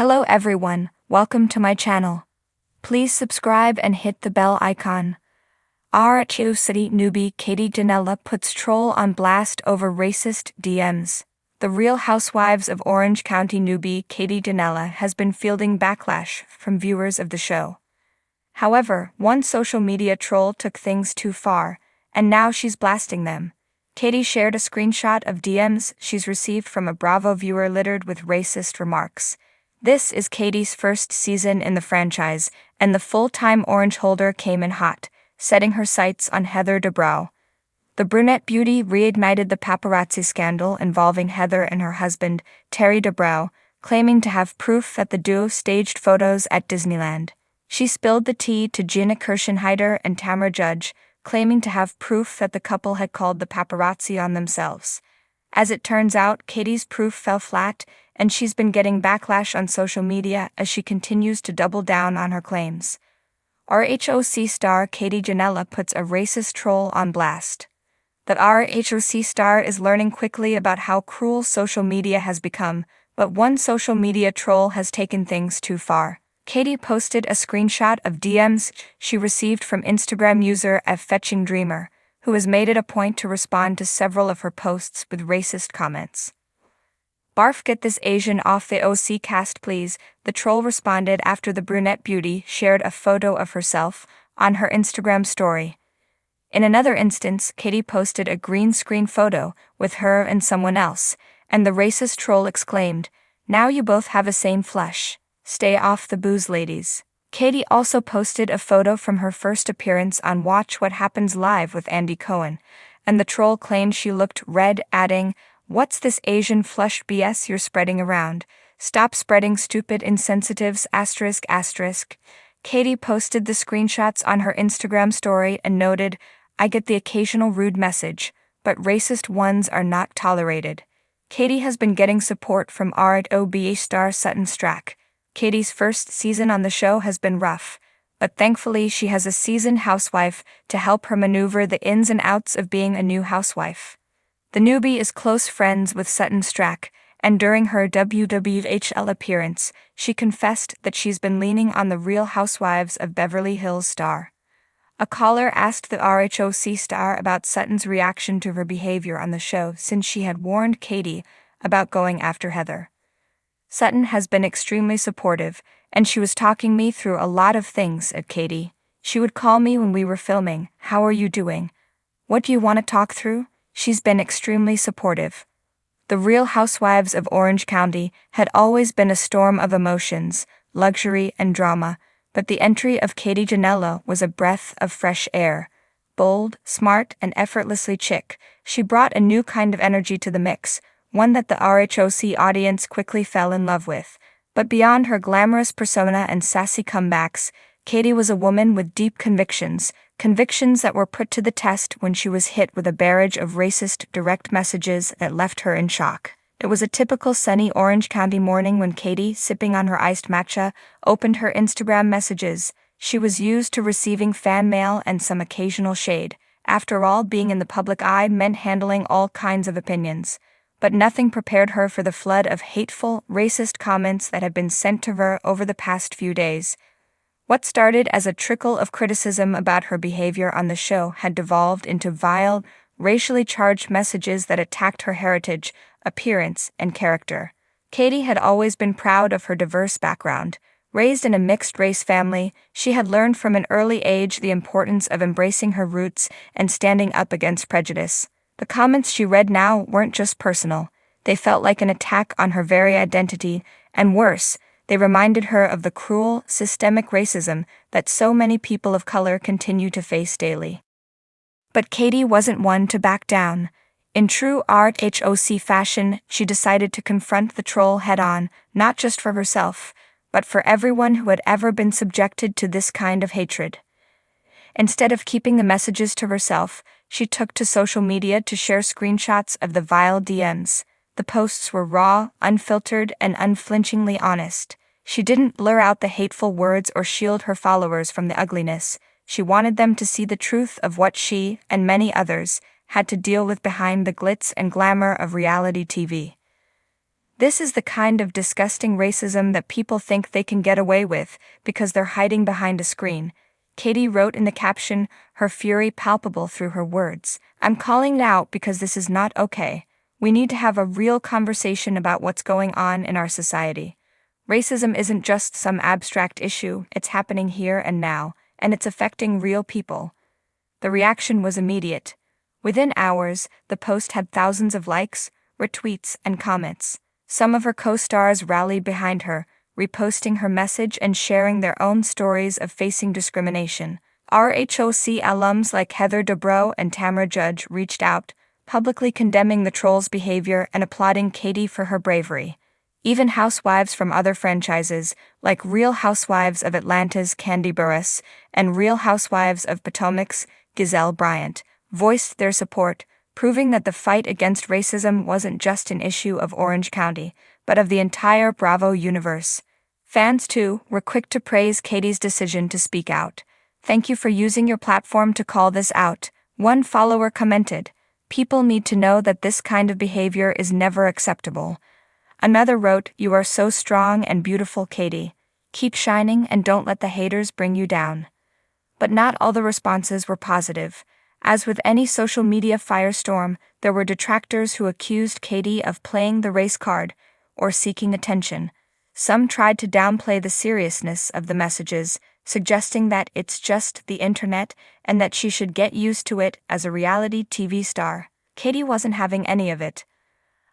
Hello everyone, welcome to my channel. Please subscribe and hit the bell icon. RHOC newbie Ginella puts troll on blast over racist DMs. The Real Housewives of Orange County newbie Ginella has been fielding backlash from viewers of the show. However, one social media troll took things too far, and now she's blasting them. Katie shared a screenshot of DMs she's received from a Bravo viewer littered with racist remarks. This is Katie's first season in the franchise, and the full-time orange holder came in hot, setting her sights on Heather Dubrow. The brunette beauty reignited the paparazzi scandal involving Heather and her husband, Terry Dubrow, claiming to have proof that the duo staged photos at Disneyland. She spilled the tea to Gina Kirschenheiter and Tamra Judge, claiming to have proof that the couple had called the paparazzi on themselves. As it turns out, Katie's proof fell flat, and she's been getting backlash on social media as she continues to double down on her claims. RHOC star Ginella puts a racist troll on blast. That RHOC star is learning quickly about how cruel social media has become, but one social media troll has taken things too far. Katie posted a screenshot of DMs she received from Instagram user @FetchingDreamer, who has made it a point to respond to several of her posts with racist comments. "Barf, get this Asian off the OC cast please," the troll responded after the brunette beauty shared a photo of herself on her Instagram story. In another instance, Katie posted a green screen photo with her and someone else, and the racist troll exclaimed, "Now you both have the same flesh. Stay off the booze, ladies." Katie also posted a photo from her first appearance on Watch What Happens Live with Andy Cohen, and the troll claimed she looked red, adding, "What's this Asian flush BS you're spreading around? Stop spreading stupid insensitives ****. Katie posted the screenshots on her Instagram story and noted, "I get the occasional rude message, but racist ones are not tolerated." Katie has been getting support from RHOC star Sutton Stracke. Katie's first season on the show has been rough, but thankfully she has a seasoned housewife to help her maneuver the ins and outs of being a new housewife. The newbie is close friends with Sutton Stracke, and during her WWHL appearance, she confessed that she's been leaning on the Real Housewives of Beverly Hills star. A caller asked the RHOC star about Sutton's reaction to her behavior on the show since she had warned Katie about going after Heather. "Sutton has been extremely supportive, and she was talking me through a lot of things at Katie. She would call me when we were filming, 'How are you doing? What do you want to talk through?' She's been extremely supportive." The Real Housewives of Orange County had always been a storm of emotions, luxury, and drama, but the entry of Ginella was a breath of fresh air. Bold, smart, and effortlessly chic, she brought a new kind of energy to the mix, one that the RHOC audience quickly fell in love with. But beyond her glamorous persona and sassy comebacks, Katie was a woman with deep convictions that were put to the test when she was hit with a barrage of racist direct messages that left her in shock. It was a typical sunny Orange County morning when Katie, sipping on her iced matcha, opened her Instagram messages. She was used to receiving fan mail and some occasional shade. After all, being in the public eye meant handling all kinds of opinions. But nothing prepared her for the flood of hateful, racist comments that have been sent to her over the past few days. What started as a trickle of criticism about her behavior on the show had devolved into vile, racially charged messages that attacked her heritage, appearance, and character. Katie had always been proud of her diverse background. Raised in a mixed-race family, she had learned from an early age the importance of embracing her roots and standing up against prejudice. The comments she read now weren't just personal. They felt like an attack on her very identity, and worse, they reminded her of the cruel, systemic racism that so many people of color continue to face daily. But Katie wasn't one to back down. In true RHOC fashion, she decided to confront the troll head-on, not just for herself, but for everyone who had ever been subjected to this kind of hatred. Instead of keeping the messages to herself, she took to social media to share screenshots of the vile DMs. The posts were raw, unfiltered, and unflinchingly honest. She didn't blur out the hateful words or shield her followers from the ugliness. She wanted them to see the truth of what she, and many others, had to deal with behind the glitz and glamour of reality TV. This is the kind of disgusting racism that people think they can get away with because they're hiding behind a screen. Katie wrote in the caption, her fury palpable through her words. I'm calling it out because this is not okay. We need to have a real conversation about what's going on in our society. Racism isn't just some abstract issue, it's happening here and now, and it's affecting real people. The reaction was immediate. Within hours, the post had thousands of likes, retweets, and comments. Some of her co-stars rallied behind her, reposting her message and sharing their own stories of facing discrimination. RHOC alums like Heather Dubrow and Tamara Judge reached out, publicly condemning the troll's behavior and applauding Katie for her bravery. Even housewives from other franchises, like Real Housewives of Atlanta's Candy Burruss and Real Housewives of Potomac's Giselle Bryant, voiced their support, proving that the fight against racism wasn't just an issue of Orange County, but of the entire Bravo universe. Fans, too, were quick to praise Katie's decision to speak out. "Thank you for using your platform to call this out," one follower commented. "People need to know that this kind of behavior is never acceptable." Another wrote, "You are so strong and beautiful, Katie. Keep shining and don't let the haters bring you down." But not all the responses were positive. As with any social media firestorm, there were detractors who accused Katie of playing the race card or seeking attention. Some tried to downplay the seriousness of the messages, suggesting that it's just the internet and that she should get used to it as a reality TV star. Katie wasn't having any of it.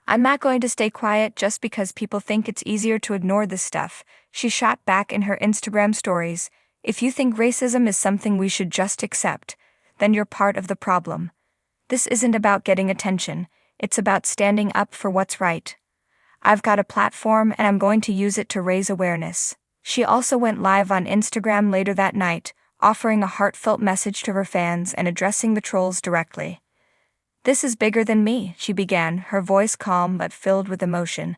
"I'm not going to stay quiet just because people think it's easier to ignore this stuff," she shot back in her Instagram stories. "If you think racism is something we should just accept, then you're part of the problem. This isn't about getting attention, it's about standing up for what's right. I've got a platform and I'm going to use it to raise awareness." She also went live on Instagram later that night, offering a heartfelt message to her fans and addressing the trolls directly. "This is bigger than me," she began, her voice calm but filled with emotion.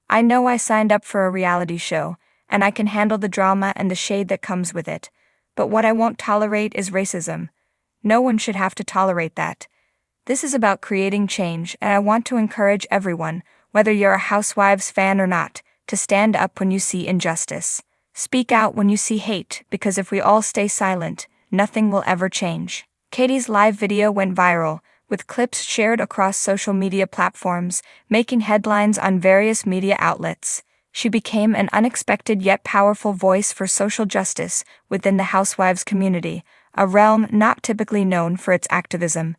"I know I signed up for a reality show, and I can handle the drama and the shade that comes with it. But what I won't tolerate is racism. No one should have to tolerate that. This is about creating change, and I want to encourage everyone, whether you're a Housewives fan or not, to stand up when you see injustice. Speak out when you see hate, because if we all stay silent, nothing will ever change." Katie's live video went viral, with clips shared across social media platforms, making headlines on various media outlets. She became an unexpected yet powerful voice for social justice within the Housewives community, a realm not typically known for its activism.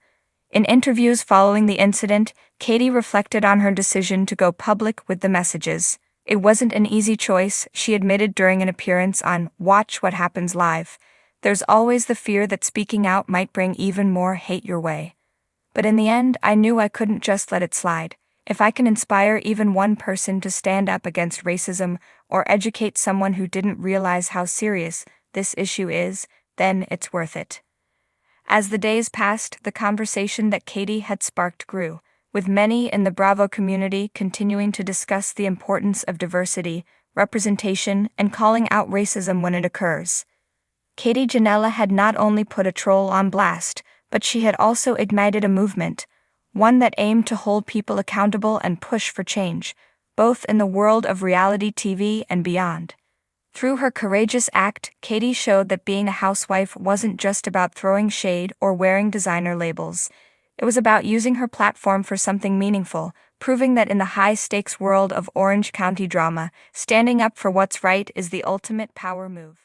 In interviews following the incident, Katie reflected on her decision to go public with the messages. "It wasn't an easy choice," she admitted during an appearance on Watch What Happens Live. "There's always the fear that speaking out might bring even more hate your way. But in the end, I knew I couldn't just let it slide. If I can inspire even one person to stand up against racism or educate someone who didn't realize how serious this issue is, then it's worth it." As the days passed, the conversation that Katie had sparked grew, with many in the Bravo community continuing to discuss the importance of diversity, representation, and calling out racism when it occurs. Ginella had not only put a troll on blast, but she had also ignited a movement, one that aimed to hold people accountable and push for change, both in the world of reality TV and beyond. Through her courageous act, Katie showed that being a housewife wasn't just about throwing shade or wearing designer labels. It was about using her platform for something meaningful, proving that in the high-stakes world of Orange County drama, standing up for what's right is the ultimate power move.